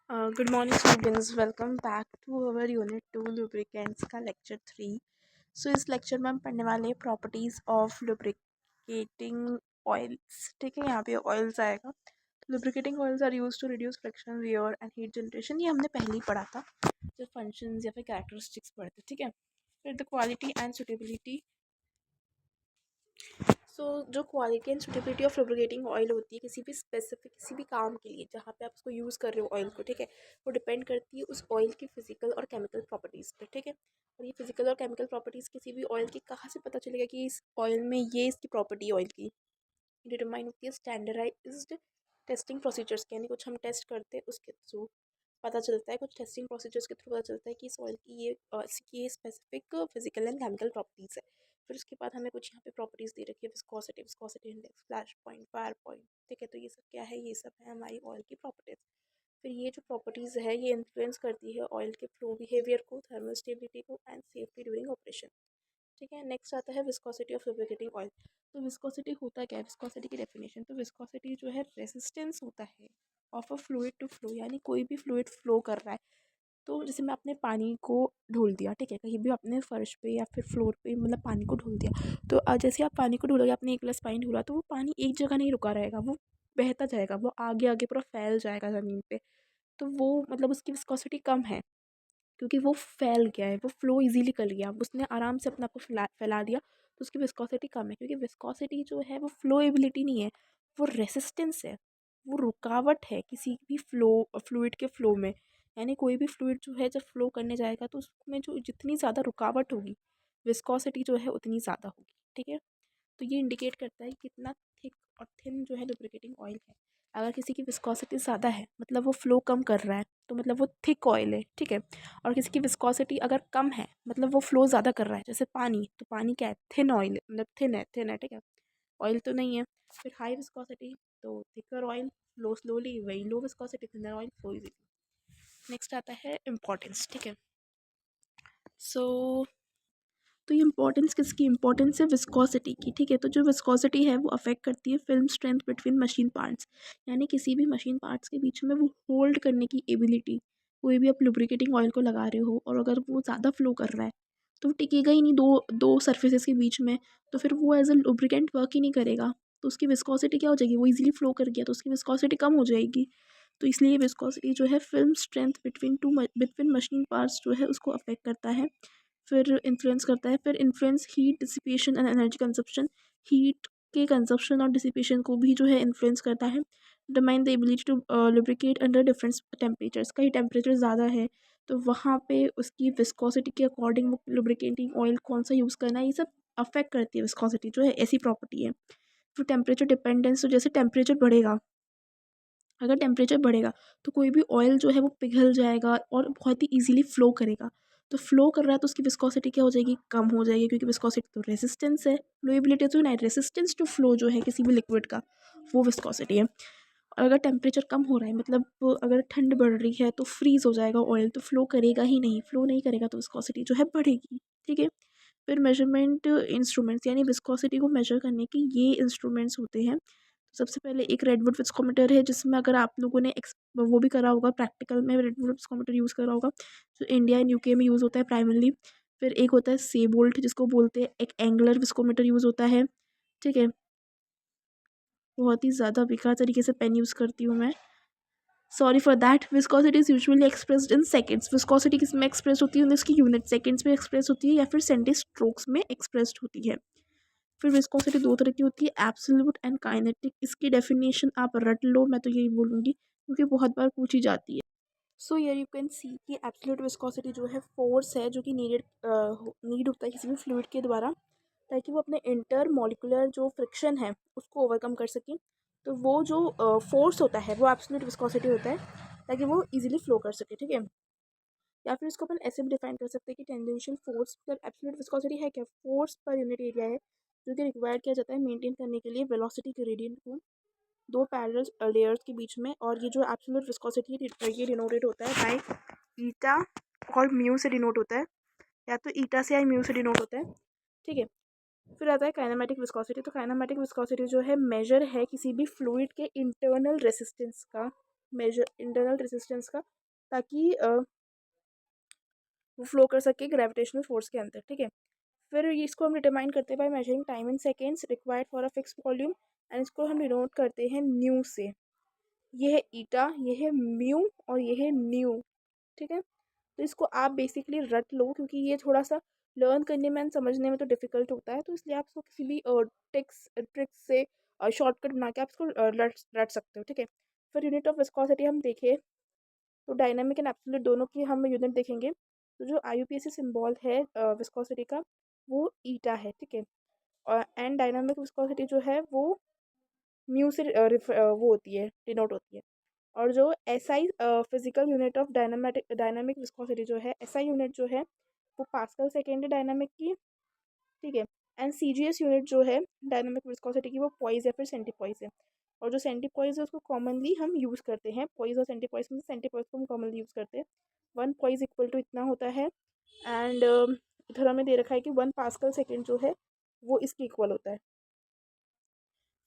Good morning, students. Welcome back to our Unit 2 Lubricants का Lecture 3. So इस lecture में हम पढ़ने वाले हैं प्रॉपर्टीज़ ऑफ लुब्रिकेटिंग ऑयल्स. ठीक है, यहाँ पे ऑयल्स आएगा. Lubricating oils are use to reduce friction, wear and heat generation. ये हमने पहले ही पढ़ा था जब फंक्शंस या फिर कैरेक्टरिस्टिक्स पढ़ते. ठीक है, फिर द क्वालिटी एंड सुटेबिलिटी. सो जो quality and suitability of lubricating oil होती है किसी भी स्पेसिफिक किसी भी काम के लिए जहाँ पे आप उसको यूज़ कर रहे हो ऑयल को, ठीक है, वो डिपेंड करती है उस ऑयल की फिजिकल और केमिकल प्रॉपर्टीज़ पे. ठीक है, और ये फिजिकल और केमिकल प्रॉपर्टीज़ किसी भी ऑयल की कहाँ से पता चलेगा कि इस ऑयल में ये इसकी प्रॉपर्टी ऑयल की डिटरमाइन होती है स्टैंडर्डाइज्ड टेस्टिंग प्रोसीजर्स के, यानी कुछ हम टेस्ट करते हैं उसके थ्रू पता चलता है, कुछ टेस्टिंग प्रोसीजर्स के थ्रू पता चलता है कि इस ऑयल की इसकी ये specific physical and chemical properties है. फिर उसके बाद हमें कुछ यहाँ पे प्रॉपर्टीज़ दे रखी है, viscosity, viscosity index, flash point, fire point. ठीक है, तो ये सब क्या है, ये सब है हमारी ऑयल की प्रॉपर्टीज़. फिर ये जो प्रॉपर्टीज़ है ये इन्फ्लुएंस करती है ऑयल के फ्लो बिहेवियर को, थर्मल स्टेबिलिटी को एंड सेफ्टी ड्यूरिंग ऑपरेशन. ठीक है, नेक्स्ट आता है विस्कोसिटी ऑफ लुब्रिकेटिंग ऑयल. तो विस्कोसिटी होता क्या है, विस्कोसिटी की डेफिनेशन. तो विस्कोसिटी जो है रेसिस्टेंस होता है of a fluid to flow, यानी कोई भी फ्लूइड फ्लो कर रहा है. तो जैसे मैं अपने पानी को ढोल दिया, ठीक है, कहीं भी आपने फर्श पे या फिर फ्लोर पे मतलब पानी को ढोल दिया, तो जैसे आप पानी को ढोलोगे, आपने एक गिलास पानी ढोला तो वो पानी एक जगह नहीं रुका रहेगा, वो बहता जाएगा, वो आगे आगे पूरा फैल जाएगा ज़मीन पे. तो वो मतलब उसकी विस्कोसिटी कम है क्योंकि वो फैल गया है, वो फ्लो इजीली कर गया, उसने आराम से अपने आप को फैला दिया. तो उसकी विस्कोसिटी कम है क्योंकि विस्कोसिटी जो है वो फ्लोएबिलिटी नहीं है, वो रेसिस्टेंस है, वो रुकावट है किसी भी फ्लूइड के फ्लो में. यानी कोई भी फ्लूइड जो है जब फ्लो करने जाएगा तो उसमें जो जितनी ज़्यादा रुकावट होगी विस्कोसिटी जो है उतनी ज़्यादा होगी. ठीक है, तो ये इंडिकेट करता है कितना थिक और थिन जो है लुब्रिकेटिंग ऑयल है. अगर किसी की विस्कोसिटी ज़्यादा है मतलब वो फ्लो कम कर रहा है तो मतलब वो थिक ऑयल है. ठीक है, और किसी की विस्कोसिटी अगर कम है मतलब वो फ्लो ज़्यादा कर रहा है, जैसे पानी, तो पानी क्या है, थिन ऑयल, मतलब थिन है. ठीक है, ऑयल तो नहीं है. फिर हाई विस्कोसिटी तो थिकर ऑयल, लो स्लोली, वही low viscosity thinner oil, flow easily. Next आता है इम्पोर्टेंस. ठीक है, सो तो ये इंपॉर्टेंस किसकी, इंपॉर्टेंस है विस्कोसिटी की. ठीक है, तो जो विस्कोसिटी है वो अफेक्ट करती है film strength between machine parts, यानी किसी भी मशीन पार्ट्स के बीच में वो होल्ड करने की एबिलिटी. कोई भी आप लुब्रिकेटिंग ऑयल को लगा रहे हो और अगर वो ज़्यादा फ्लो कर रहा है तो वो टिकेगा ही नहीं दो दो सर्फेसिस के बीच में, तो फिर वो एज अ लुब्रिकेंट वर्क ही नहीं करेगा. तो उसकी विस्कोसिटी क्या हो जाएगी, वो इजीली फ्लो कर गया तो उसकी विस्कोसिटी कम हो जाएगी. तो इसलिए विस्कोसिटी जो है film strength between machine parts जो है उसको अफेक्ट करता है, फिर इन्फ्लुएंस करता है. फिर influence heat dissipation and energy consumption, heat के कंजप्शन और डिसिपेशन को भी जो है इन्फ्लुएंस करता है. Determine the ability to lubricate under different temperatures, कहीं टेम्परेचर ज़्यादा है तो वहाँ पे उसकी विस्कोसिटी के अकॉर्डिंग वो लुब्रिकेटिंग ऑयल कौन सा यूज़ करना है, ये सब अफेक्ट करती है. विस्कोसिटी जो है ऐसी प्रॉपर्टी है. फिर टेम्परेचर डिपेंडेंस, तो जैसे टेम्परेचर बढ़ेगा, अगर टेम्परेचर बढ़ेगा तो कोई भी ऑयल जो है वो पिघल जाएगा और बहुत ही इजीली फ़्लो करेगा. तो फ्लो कर रहा है तो उसकी विस्कोसिटी क्या हो जाएगी, कम हो जाएगी, क्योंकि विस्कोसिटी तो रेजिस्टेंस है, फ्लोएबिलिटी तो नहीं, रेजिस्टेंस टू फ्लो जो है किसी भी लिक्विड का वो विस्कोसिटी है. और अगर टेम्परेचर कम हो रहा है मतलब अगर ठंड बढ़ रही है तो फ्रीज़ हो जाएगा ऑयल, तो फ्लो करेगा ही नहीं, फ्लो नहीं करेगा तो विस्कोसिटी जो है बढ़ेगी. ठीक है, फिर मेजरमेंट इंस्ट्रूमेंट्स, यानी विस्कोसिटी को मेजर करने के ये इंस्ट्रूमेंट्स होते हैं. सबसे पहले एक रेडवुड विस्कोमीटर है, जिसमें अगर आप लोगों ने वो भी करा होगा, प्रैक्टिकल में रेडवुड विस्कोमीटर यूज़ करा होगा, जो इंडिया एंड यूके में यूज़ होता है प्राइमरली. फिर एक होता है सेबोल्ट जिसको बोलते हैं, एक एंगुलर विस्कोमीटर यूज़ होता है. ठीक है, बहुत ही ज़्यादा बेकार तरीके से पेन यूज़ करती हूँ मैं, sorry for that. Viscosity is usually expressed in seconds, viscosity किस में एक्सप्रेस होती है, उसकी यूनिट सेकंड्स में एक्सप्रेस होती है या फिर सेंटीस्ट्रोक्स में एक्सप्रेस्ड होती है. फिर विस्कोसिटी दो तरह की होती है, एब्सोल्यूट एंड काइनेटिक. इसकी डेफिनेशन आप रट लो, मैं तो यही बोलूँगी क्योंकि बहुत बार पूछी जाती है. So here you can see कि एब्सोल्यूट विस्कोसिटी जो है फोर्स है जो कि नीड होता है किसी भी फ्लूइड के द्वारा ताकि वो अपने इंटर मॉलिकुलर जो फ्रिक्शन है उसको ओवरकम कर सके. तो वो जो फोर्स होता है वो एब्सोल्यूट विस्कोसिटी होता है ताकि वो इजीली फ्लो कर सके. ठीक है, या फिर इसको अपन ऐसे भी डिफाइन कर सकते हैं कि टेंजेंशियल फोर्स मतलब एब्सोल्यूट विस्कोसिटी है क्या, फोर्स पर यूनिट एरिया है जो कि रिक्वायर्ड किया जाता है मेंटेन करने के लिए वेलोसिटी ग्रेडियंट को दो पैरेलल लेयर्स के बीच में. और ये जो एब्सोल्यूट विस्कोसिटी है ये डिनोटेड होता है बाय ईटा और म्यू से डिनोट होता है, या तो ईटा से या म्यू से डिनोट होता है. ठीक है, फिर आता है काइनेमेटिक विस्कोसिटी. तो काइनेमेटिक विस्कोसिटी जो है मेजर है किसी भी फ्लूइड के इंटरनल रेसिस्टेंस का, ताकि वो फ्लो कर सके ग्रेविटेशनल फोर्स के अंदर, ठीक है। फिर इसको हम डिटरमाइन करते हैं by measuring time in seconds required for a fix volume, and इसको हम डिनोट करते हैं न्यू से। ये है ईटा, ये है म्यू और ये है न्यू, ठीक है। तो इसको आप बेसिकली रट लो, क्योंकि ये थोड़ा सा लर्न करने में एंड समझने में तो डिफ़िकल्ट होता है, तो इसलिए आप इसको किसी भी ट्रिक्स से शॉर्टकट बना के आप इसको रट रट सकते हो, ठीक है। फिर यूनिट ऑफ विस्कोसिटी हम देखें तो डायनामिक एंड एब्सोल्यूट दोनों की हम यूनिट देखेंगे। तो जो IUPAC सिंबल है विस्कोसिटी का, वो ईटा है, ठीक है। और एंड डायनामिक विस्कोसिटी जो है वो म्यू से वो होती है, डिनोट होती है। और जो SI physical unit of dynamic viscosity जो है, SI यूनिट जो है वो पास्कल सेकेंड है डायनामिक की, ठीक है। एंड CGS यूनिट जो है डायनामिक विस्कोसिटी की, वो पॉइज या फिर सेंटीपॉइज है। और जो सेंटीपॉइज है उसको कॉमनली हम यूज़ करते हैं, पॉइज और सेंटीपॉइज में सेंटीपॉइज को हम कॉमनली यूज़ करते हैं। 1 पॉइज इक्वल टू इतना होता है, एंड इधर हमें दे रखा है कि 1 पास्कल सेकेंड जो है वो इसके इक्वल होता है।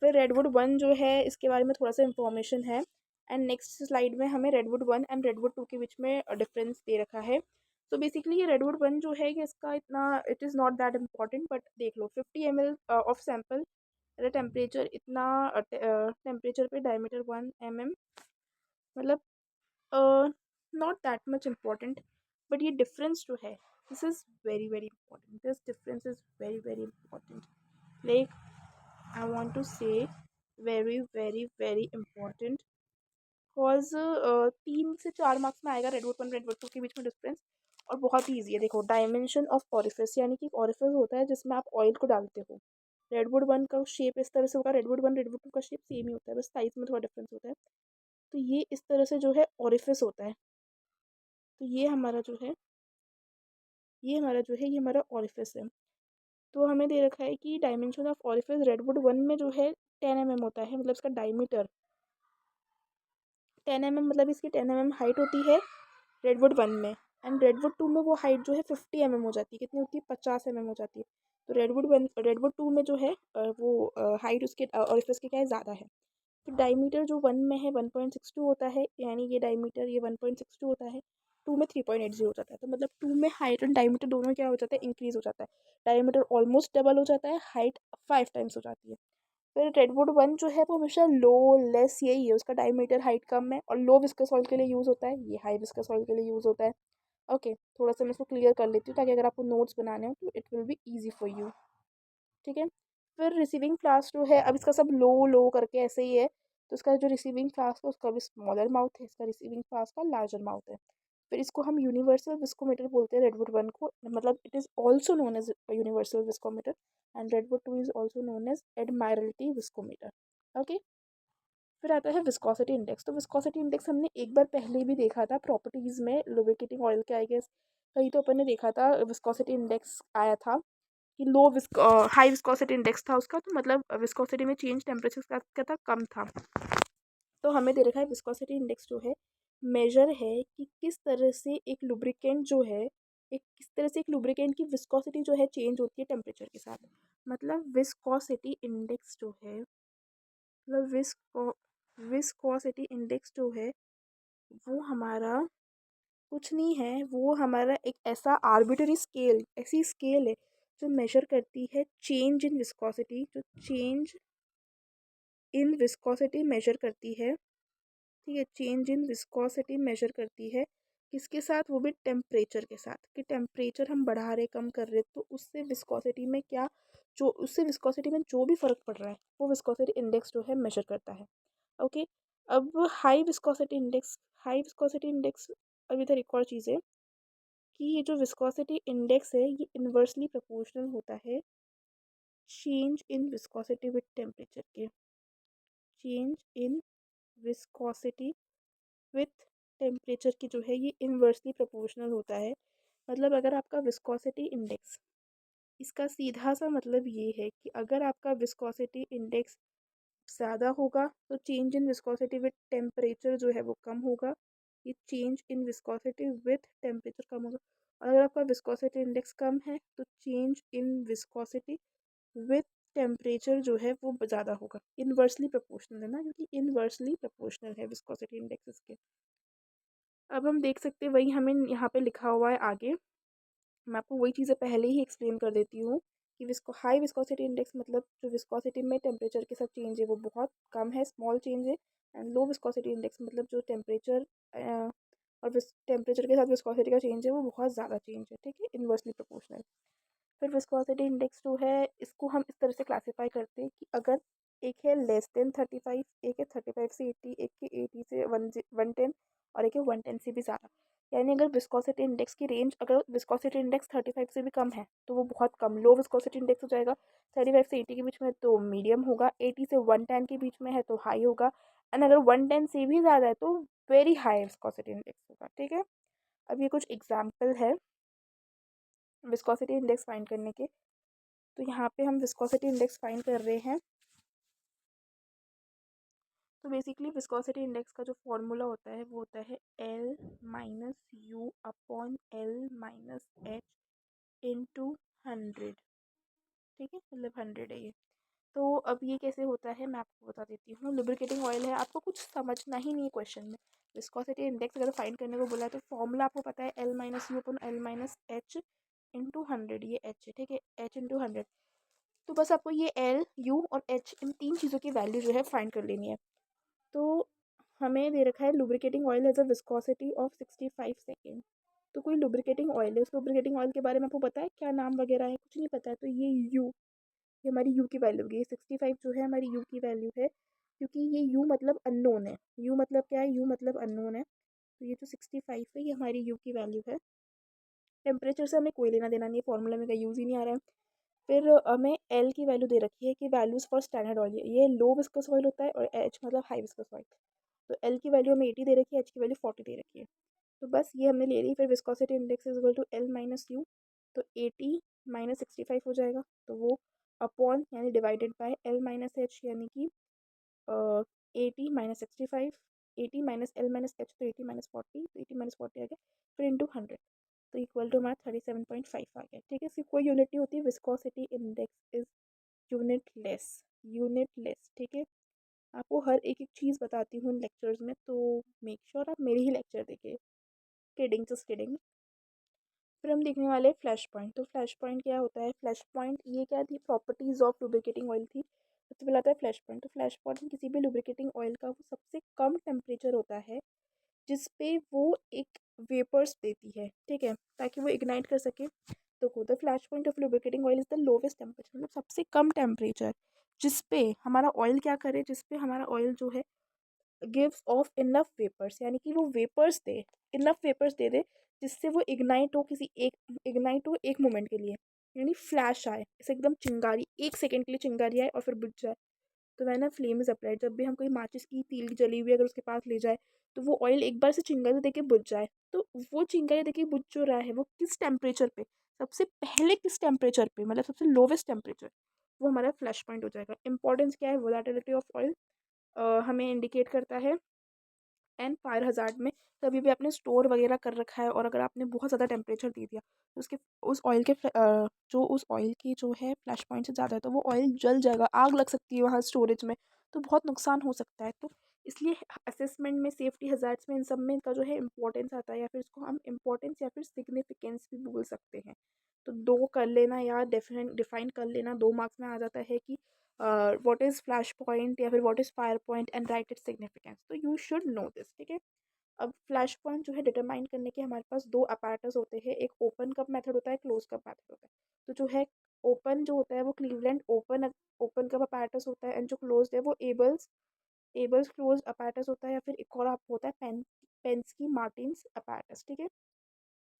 फिर रेडवुड 1 जो है, इसके बारे में थोड़ा सा इंफॉर्मेशन है, एंड नेक्स्ट स्लाइड में हमें रेडवुड 1 एंड रेडवुड 2 के बीच में डिफरेंस दे रखा है। तो बेसिकली ये रेडवुड 1 जो है कि इसका इतना it is not that important, but देख लो 50 ml of sample at temperature, इतना टेम्परेचर पे डायमीटर 1 mm, मतलब not that much important. But ये डिफरेंस जो है, this is very very important, this difference is very very important, like I want to say very very very important, because 3 से 4 marks में आएगा redwood 1 redwood 2 के बीच में difference. और बहुत ही ईजी है, देखो डायमेंशन ऑफ ऑरिफिस, यानी कि ऑरिफिस होता है जिसमें आप ऑयल को डालते हो। रेडवुड 1 का शेप इस तरह से होगा, रेडवुड 1 रेडवुड 2 का शेप सेम ही होता है, बस साइज में थोड़ा डिफरेंस होता है। तो ये इस तरह से जो है ऑरिफिस होता है। तो ये हमारा ऑरिफिस है। तो हमें दे रखा है कि डायमेंशन ऑफ ऑरिफिस रेडवुड 1 में जो है 10 mm होता है, मतलब इसका डायमीटर 10 mm, मतलब इसकी 10 mm हाइट होती है रेडवुड 1 में। एंड रेडवुड 2 में वो हाइट जो है 50 mm हो जाती है, कितनी होती है 50 mm हो जाती है। तो रेडवुड 2 में जो है वो हाइट उसके ऑरिफिस की क्या है, ज़्यादा है। तो डायमीटर जो 1 में है 1.62 होता है, यानी ये डायमीटर ये 1.62 होता है, 2 में 3.80 हो जाता है। तो मतलब 2 में हाइट और डायमीटर दोनों क्या हो जाता है, इंक्रीज हो जाता है। डायमीटर ऑलमोस्ट डबल हो जाता है, हाइट 5 टाइम्स हो जाती है। फिर रेडवुड 1 जो है वो हमेशा लो लेस यही है, उसका डायमीटर हाइट कम है और लो विस्कस ऑयल के लिए यूज़ होता है, ये हाई विस्कस ऑयल के लिए यूज़ होता है। ओके, थोड़ा सा मैं इसको क्लियर कर लेती हूँ ताकि अगर आपको नोट्स बनाने हो तो it will be easy for you, ठीक है। फिर रिसीविंग फ्लास्क जो है, अब इसका सब लो लो करके ऐसे ही है, तो इसका जो रिसीविंग फ्लास्क है उसका भी स्मॉलर माउथ है, इसका रिसीविंग फ्लास्क का लार्जर माउथ है। फिर इसको हम यूनिवर्सल विस्कोमीटर बोलते हैं रेडवुड 1 को, मतलब it is also known as universal viscometer, and Redwood 2 is also known as admiralty viscometer. Okay, फिर आता है विस्कोसिटी इंडेक्स। तो विस्कोसिटी इंडेक्स हमने एक बार पहले भी देखा था प्रॉपर्टीज़ में लुब्रिकेटिंग ऑयल के, आई गेस कहीं तो अपन ने देखा था विस्कोसिटी इंडेक्स आया था कि हाई विस्कोसिटी इंडेक्स था उसका, तो मतलब विस्कोसिटी में चेंज टेम्परेचर का क्या था, कम था। तो हमें दे रखा है विस्कोसिटी इंडेक्स जो है मेजर है कि किस तरह से एक लुब्रिकेंट जो है, एक किस तरह से एक लुब्रिकेंट की विस्कोसिटी जो है चेंज होती है टेम्परेचर के साथ। मतलब विस्कोसिटी इंडेक्स जो है, मतलब विस्कोसिटी इंडेक्स जो है वो हमारा कुछ नहीं है, वो हमारा एक ऐसा आर्बिटरी स्केल, ऐसी स्केल है जो मेजर करती है चेंज इन विस्कोसिटी, जो चेंज इन विस्कोसिटी मेजर करती है, ठीक है। चेंज इन विस्कोसिटी मेजर करती है किसके साथ, वो भी टेम्परेचर के साथ, कि टेम्परेचर हम बढ़ा रहे कम कर रहे तो उससे विस्कोसिटी में क्या, जो उससे विस्कोसिटी में जो भी फ़र्क पड़ रहा है वो विस्कोसिटी इंडेक्स जो है मेजर करता है। ओके, अब हाई विस्कोसिटी इंडेक्स, अब इधर एक और चीज़ है कि ये जो विस्कोसिटी इंडेक्स है ये इन्वर्सली प्रोपोर्शनल होता है change in viscosity with temperature के, change in viscosity with temperature की जो है ये इन्वर्सली प्रोपोर्शनल होता है। मतलब अगर आपका विस्कोसिटी इंडेक्स, इसका सीधा सा मतलब ये है कि अगर आपका विस्कोसिटी इंडेक्स ज़्यादा होगा तो change in viscosity with temperature जो है वो कम होगा, ये change in viscosity with temperature कम होगा। और अगर आपका विस्कोसिटी इंडेक्स कम है तो change in viscosity with temperature जो है वो ज़्यादा होगा। इन्वर्सली प्रोपोर्शनल है ना, क्योंकि इन्वर्सली प्रोपोर्शनल है विस्कोसिटी इंडेक्स इसके। अब हम देख सकते हैं वही हमें यहाँ पे लिखा हुआ है आगे। मैं आपको वही चीज़ें पहले ही एक्सप्लेन कर देती हूँ कि हाई विस्कोसिटी इंडेक्स मतलब जो विस्कोसिटी में टेम्परेचर के साथ चेंज है वो बहुत कम है, स्मॉल चेंज है। एंड लो विस्कोसिटी इंडेक्स मतलब जो टेम्परेचर और टेम्परेचर के साथ विस्कोसिटी का चेंज है वो बहुत ज़्यादा चेंज है, ठीक है, इन्वर्सली प्रोपोर्शनल। फिर विस्कोसिटी इंडेक्स जो है इसको हम इस तरह से क्लासीफाई करते हैं कि अगर एक है लेस देन 35, एक है 35 से 80, एक है 80 से 110 और एक है 110 से भी ज़्यादा। यानी अगर विस्कोसिटी इंडेक्स की रेंज, अगर विस्कोसिटी इंडेक्स 35 से भी कम है तो वो बहुत कम लो विस्कोसिटी इंडेक्स हो जाएगा। 35 से 80 के बीच में तो मीडियम होगा, 80 से 110 के बीच में है तो हाई होगा, एंड अगर 110 से भी ज़्यादा है तो वेरी हाई विस्कोसिटी इंडेक्स होगा, ठीक है। अब ये कुछ एग्जाम्पल है विस्कोसिटी इंडेक्स फाइंड करने के। तो यहाँ पे हम विस्कोसिटी इंडेक्स फाइंड कर रहे हैं। तो बेसिकली विस्कोसिटी इंडेक्स का जो फॉर्मूला होता है वो होता है L minus you upon L minus H into 100, ठीक है, मतलब 100 है ये। तो अब ये कैसे होता है मैं आपको बता देती हूँ। लुब्रिकेटिंग ऑयल है, आपको कुछ समझना ही नहीं है क्वेश्चन में। विस्कोसिटी इंडेक्स अगर फाइंड करने को बोला है तो फॉर्मूला आपको पता है L minus you upon L minus H into 100, ये एच है, ठीक है, एच इंटू 100। तो बस आपको ये L U और H इन तीन चीज़ों की वैल्यू जो है फाइंड कर लेनी है। तो हमें दे रखा है lubricating oil has a viscosity of 65 second. तो कोई लुब्रिकेटिंग ऑयल है, उस लुब्रिकेटिंग ऑयल के बारे में आपको पता है क्या नाम वगैरह है, कुछ नहीं पता है, तो ये हमारी यू की वैल्यू होगी। ये 65 जो है हमारी यू की वैल्यू है, क्योंकि ये यू मतलब अननोन है। यू मतलब क्या है, यू मतलब अननोन है। तो ये जो 65 है ये हमारी यू की वैल्यू है। टेम्परेचर से हमें कोई लेना देना नहीं है, फॉर्मूला में का यूज़ ही नहीं आ रहा है। फिर हमें एल की वैल्यू दे रखी है कि वैल्यूज़ फॉर स्टैंडर्ड ऑयल, ये लो विस्कस ऑयल होता है, और एच मतलब हाई विस्कस ऑयल। तो एल की वैल्यू हमें 80 दे रखी है, एच की वैल्यू 40 दे रखी है। तो बस ये हमने ले ली। फिर viscosity index is equal to L minus U. तो 80 माइनस 65 हो जाएगा, तो वो अपॉन यानी divided by L minus H, यानी कि 80 minus 65, 80 minus L minus H, तो 80 माइनस 40, तो 80 माइनस 40 आ गया, फिर इंटू 100, तो इक्वल टू हमारा 37.5 आ गया, ठीक है। सिर्फ कोई यूनिट नहीं होती, viscosity index is unitless, unitless, ठीक है। आपको हर एक एक चीज़ बताती हूँ लेक्चर्स में, तो मेक श्योर आप मेरे ही लेक्चर देखिए। Kidding just kidding. फिर हम देखने वाले फ्लैश पॉइंट। तो फ्लैश पॉइंट क्या होता है, फ्लैश पॉइंट ये क्या थी, प्रॉपर्टीज़ ऑफ लुब्रिकेटिंग ऑयल थी। सबसे पहला आता है फ्लैश पॉइंट। तो फ्लैश पॉइंट किसी भी लुब्रिकेटिंग ऑयल का वो सबसे कम टेम्परेचर होता है जिस पे वो एक वेपर्स देती है, ठीक है, ताकि वो इग्नाइट कर सके। तो the flash point of lubricating oil is the lowest temperature, मतलब सबसे कम टेम्परेचर जिस पे हमारा ऑयल क्या करे, जिस पे हमारा ऑयल जो है गिव्स ऑफ इनफ वेपर्स, यानी कि वो वेपर्स दे, इनफ वेपर्स दे दे जिससे वो इग्नाइट हो, किसी एक इग्नाइट हो एक मोमेंट के लिए, यानी फ्लैश आए, इसे एकदम चिंगारी, 1 सेकेंड के लिए चिंगारी आए और फिर बुझ जाए। तो वह ना फ्लेम इज अप्लाइड, जब भी हम कोई माचिस की तीली जली हुई अगर उसके पास ले जाए तो वो ऑयल एक बार से चिंगारी देके बुझ जाए। तो वो चिंगारी देके बुझ जो रहा है वो किस टेम्परेचर पे, सबसे पहले किस टेम्परेचर पे, मतलब सबसे लोवेस्ट टेम्परेचर, वो हमारा फ्लैश पॉइंट हो जाएगा। इंपॉर्टेंस क्या है, वोलेटिलिटी ऑफ ऑयल हमें इंडिकेट करता है। एंड फायर हज़ार्ड में कभी भी आपने स्टोर वगैरह कर रखा है और अगर आपने बहुत ज़्यादा टेम्परेचर दे दिया तो उसके उस ऑयल के जो उस ऑयल की जो है फ्लैश पॉइंट से ज़्यादा है तो वो ऑयल जल जाएगा, आग लग सकती है वहाँ स्टोरेज में, तो बहुत नुकसान हो सकता है। तो इसलिए असेसमेंट में, सेफ्टी हज़ार्ड्स में, इन सब में इनका जो है इंपॉर्टेंस आता है, या फिर इसको हम इंपॉर्टेंस या फिर सिग्निफिकेंस भी बोल सकते हैं। तो दो कर लेना या डिफाइन कर लेना, 2 मार्क्स में आ जाता है कि व्हाट इज़ फ्लैश पॉइंट या फिर what is fire point and right its significance, तो यू शुड नो दिस, ठीक है। अब फ्लैश पॉइंट जो है डिटरमाइन करने के हमारे पास 2 अपैरेटस होते हैं, एक ओपन कप मेथड होता है, क्लोज कप मेथड होता है। तो जो है ओपन जो होता है वो Cleveland open open cup apparatus होता है, एंड जो क्लोज है वो एबल्स एबल्स क्लोज अपैरेटस होता है, या फिर एक और आप होता है पेंस्की मार्टिन्स अपैरेटस, ठीक है।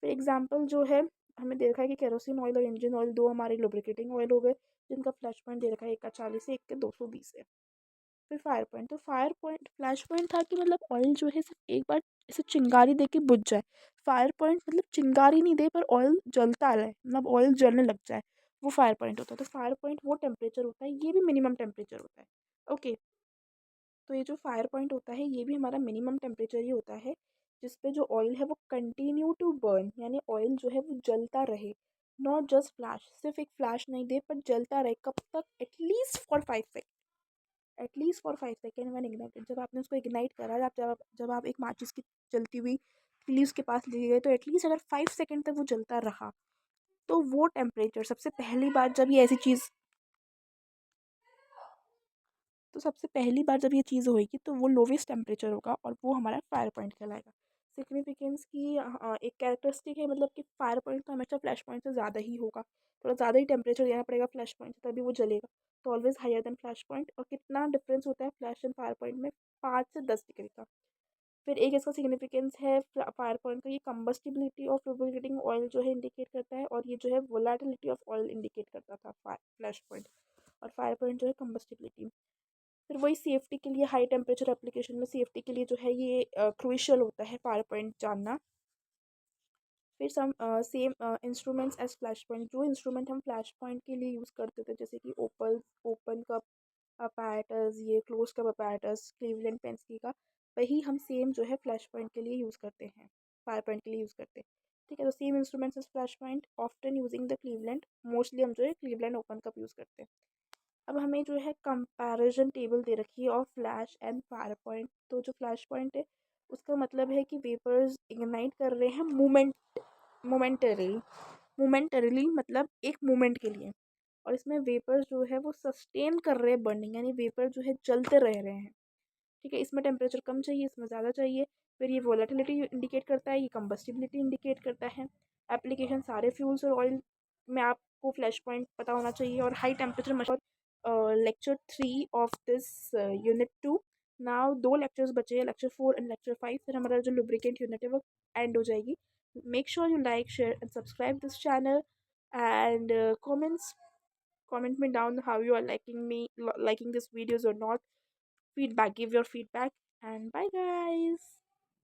फिर एग्जाम्पल जो है हमें दे रखा है कि केरोसिन ऑयल और इंजन ऑयल दो हमारे लुब्रिकेटिंग ऑयल हो गए जिनका फ्लैश पॉइंट दे रखा है, एक का 40 है, एक का 220 है। फिर फायर पॉइंट, तो फायर पॉइंट फ्लैश पॉइंट था कि मतलब ऑयल जो है सिर्फ एक बार ऐसे चिंगारी दे के बुझ जाए। फायर पॉइंट मतलब चिंगारी नहीं दे पर ऑयल जलता रहे, मतलब ऑयल जलने लग जाए, वो फायर पॉइंट होता है। तो फायर पॉइंट वो टेम्परेचर होता है, ये भी मिनिमम टेम्परेचर होता है, ओके। तो ये जो फायर पॉइंट होता है ये भी हमारा मिनिमम टेम्परेचर ही होता है जिस पे जो ऑयल है वो कंटिन्यू टू बर्न, यानी ऑयल जो है वो जलता रहे, नॉट जस्ट फ्लैश, सिर्फ एक फ्लैश नहीं दे पर जलता रहे, कब तक, at least for 5 second when ignited, जब आपने उसको इग्नाइट करा, जब आप एक माचिस की जलती हुई तीली उसके पास ले गए, तो एटलीस्ट अगर 5 सेकेंड तक वो जलता रहा, तो वो टेम्परेचर सबसे पहली बार जब ये ऐसी चीज़ तो सबसे पहली बार जब ये चीज़ होएगी तो वो लोवेस्ट टेम्परेचर होगा और वो हमारा फायर पॉइंट कहलाएगा। सिग्निफिकेंस की एक कैरेक्टरिस्टिक है, मतलब कि फायर पॉइंट तो हमेशा फ्लैश पॉइंट से ज़्यादा ही होगा, थोड़ा ज़्यादा ही टेम्परेचर देना पड़ेगा फ्लैश पॉइंट से तभी वो जलेगा। तो always higher than flash point. और कितना डिफरेंस होता है फ्लैश एंड फायर पॉइंट में? 5 से 10 डिग्री का। फिर एक इसका सिग्निफिकेंस है फायर पॉइंट का, ये कंबस्टिबिलिटी ऑफ लुब्रिकेटिंग ऑयल जो है इंडिकेट करता है, और ये जो है वोलेटिलिटी ऑफ ऑयल इंडिकेट करता था फ्लैश पॉइंट। और फायर पॉइंट जो है कंबस्टिबिलिटी। फिर वही सेफ्टी के लिए, हाई टेम्परेचर एप्लीकेशन में सेफ्टी के लिए जो है ये क्रूशियल होता है फायर पॉइंट जानना। फिर some same instruments as flash point, जो इंस्ट्रूमेंट हम फ्लैश पॉइंट के लिए यूज़ करते थे, जैसे कि ओपन कप अपैरेटस, ये close cup apparatus Cleveland Pensky का, वही हम सेम जो है फ्लैश पॉइंट के लिए यूज़ करते हैं, फायर पॉइंट के लिए यूज़ करते हैं। ठीक है, तो same instruments as flash point often using the Cleveland, mostly हम जो है क्लीवलैंड ओपन कप यूज़ करते हैं। अब हमें जो है कंपैरिजन टेबल दे रखी है of flash and fire point. तो जो फ्लैश पॉइंट है उसका मतलब है कि वेपर्स इग्नाइट कर रहे हैं मोमेंटरीली। मोमेंटरीली मतलब एक मोमेंट के लिए। और इसमें वेपर्स जो है वो सस्टेन कर रहे हैं बर्निंग, यानी वेपर जो है जलते रह रहे हैं। ठीक है, इसमें टेम्परेचर कम चाहिए, इसमें ज़्यादा चाहिए। फिर ये वोलेटिलिटी इंडिकेट करता है, ये कंबस्टिबिलिटी इंडिकेट करता है। एप्लीकेशन सारे फ्यूल्स और ऑयल में आपको फ्लैश पॉइंट पता होना चाहिए। और हाई टेम्परेचर मशहूर lecture 3 of this unit 2। Now 2 lectures बचे हैं, लेक्चर 4 एंड लेक्चर 5, फिर हमारा जो लुब्रिकेंट यूनिट है वो एंड हो जाएगी। Make sure you like, share and subscribe this channel, and comment me down how you are liking this videos or not. Feedback, give your feedback, and bye guys.